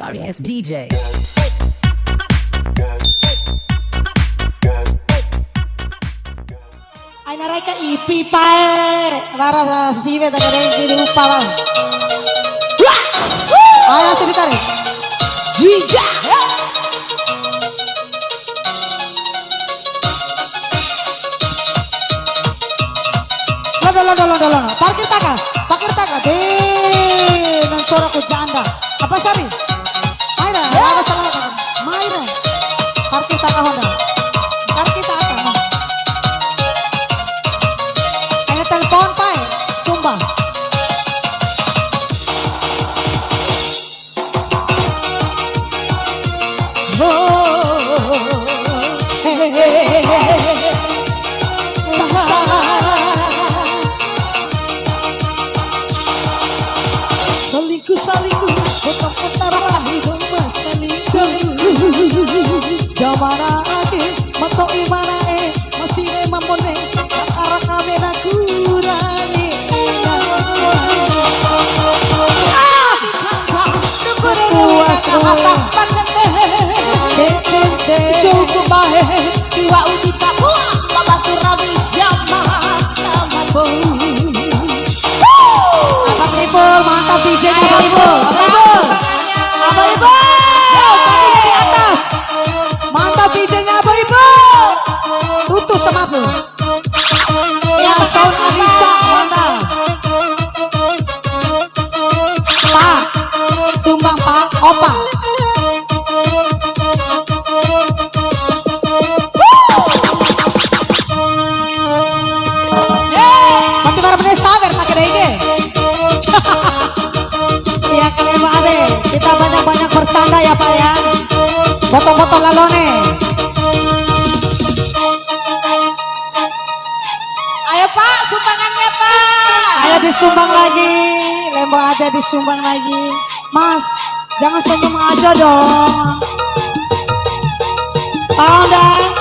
Sorry ass DJ. Aina raika ipi pae, lara sive da kare di rupa bang. Ayo sedikit. Jija. Loh. Parkir taka deh, nan suara ku janda. Apa sari? Maira, apa salah? Maira, parkir taka Honda. Parkir taka. Ayo telepon pai, sumbang. Salingku, putar-putar hidup selingkuh. Jamana ake, mato imana masih mamone, arah kami nak kurani. Puas apa cukup baik, tiwa uji tak puas, baba turabi jamah nama bau. Abang Ibu, mantap DJ-nya Abang Ibu. Abang Ibu, kaki di atas. Mantap DJ-nya Abang Ibu. Tutup sama aku. Yang sound Alisa, mantap. Pak, sumbang Pak, opa. Mati marah sabar tak kena ide. Ya kalian ade, kita banyak-banyak bercanda ya Pak ya. Foto-foto lalone. Ayo Pak, sumbangannya Pak. Ayo disumbang lagi, lembo ada disumbang lagi. Mas, jangan senyum aja dong. Paham dah?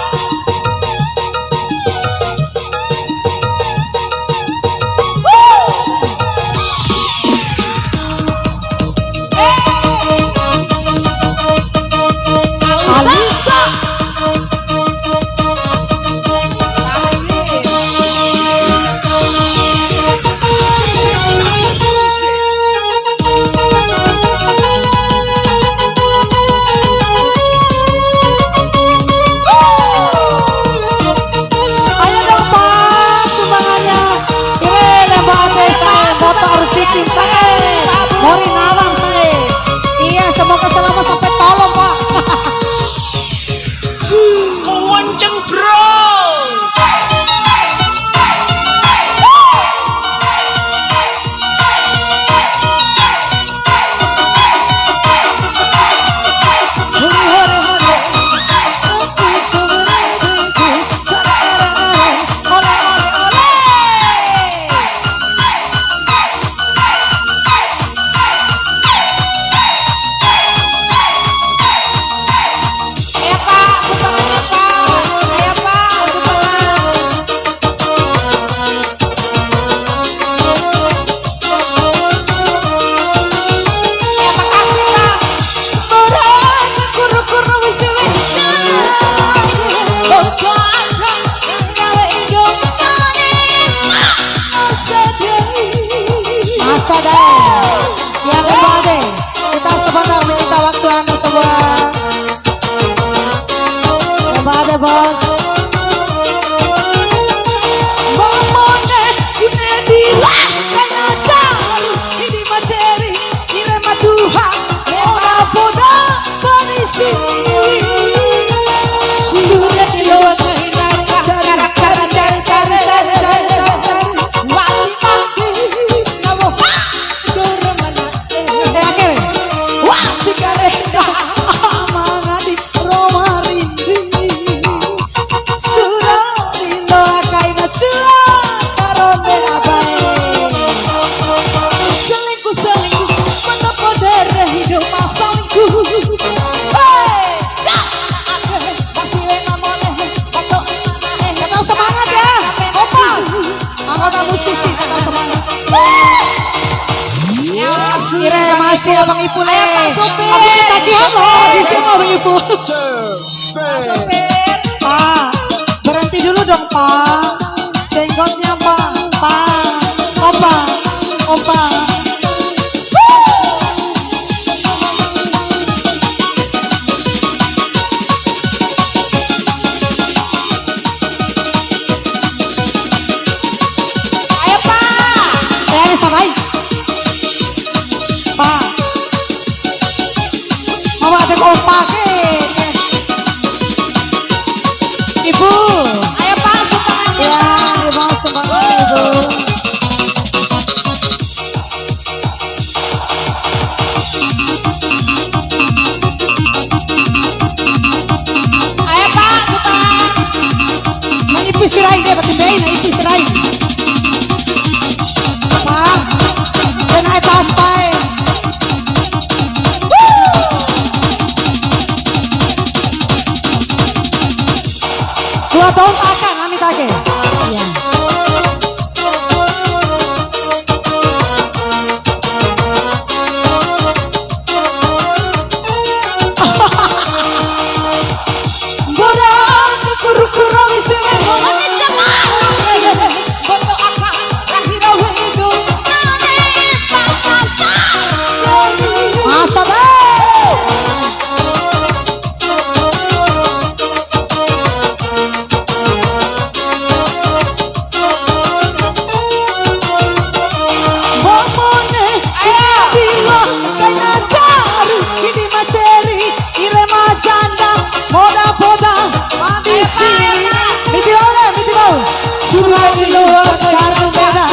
Mori nawang saya. Iya, semoga selamat sampai tolong Pak. Kewanceng bro. Ya lembaga, kita sebentar meminta waktu Anda semua. Lembaga bos. Momone imedilah kaya tahu ini materi irama Tuhan poda kondisi sudah dilewat Ire masih abang ibu le. Ayo, Pak Supir. Tapi ketagihan loh, DJ mau abang ibu. Cepet. Pak, berhenti dulu dong Pak. Jenggotnya Pak, Pak, Opa, Opa. Ayo Pak. Ini sampai. Pak, mau ada Opa ke? Ibu. Ayo Pak, sumbangannya. Ya, terima sumbangan Ibu. Ayo Pak, sumbangan. Manipis sirai deh, pati bayi na ipis sirai. Pak, dan ay taas pa eh. Dua tahun akan kami take. Iya. Borang kuru-kuru isi Foto akan lahir widu. masa be. Bomone bila kena cari kini maceri ire majanda moda poda mandisi miti bau surai lo caru mera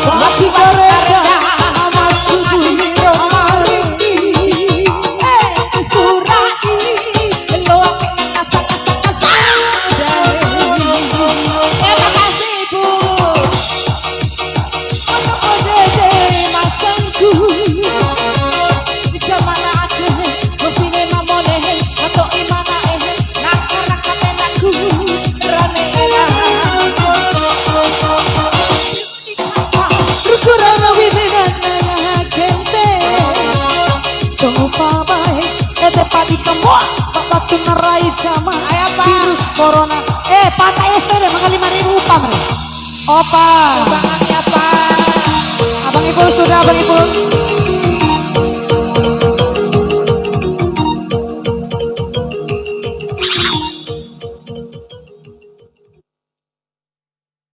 Wati koreka ama subuhi romari Terima kasih Ibu. Untuk OJJ masangku. Jamana ake, musine mamone, nato imana nakara katenaku, rane Rukurana wibinana ya gente Coba baik ete padi kemua Bapak tu merai jama Ayo, Pak. Virus corona pantai sere maka 5.000 upah mere Opa Sumbangannya Pak. Abang Ibu sudah Abang Ibu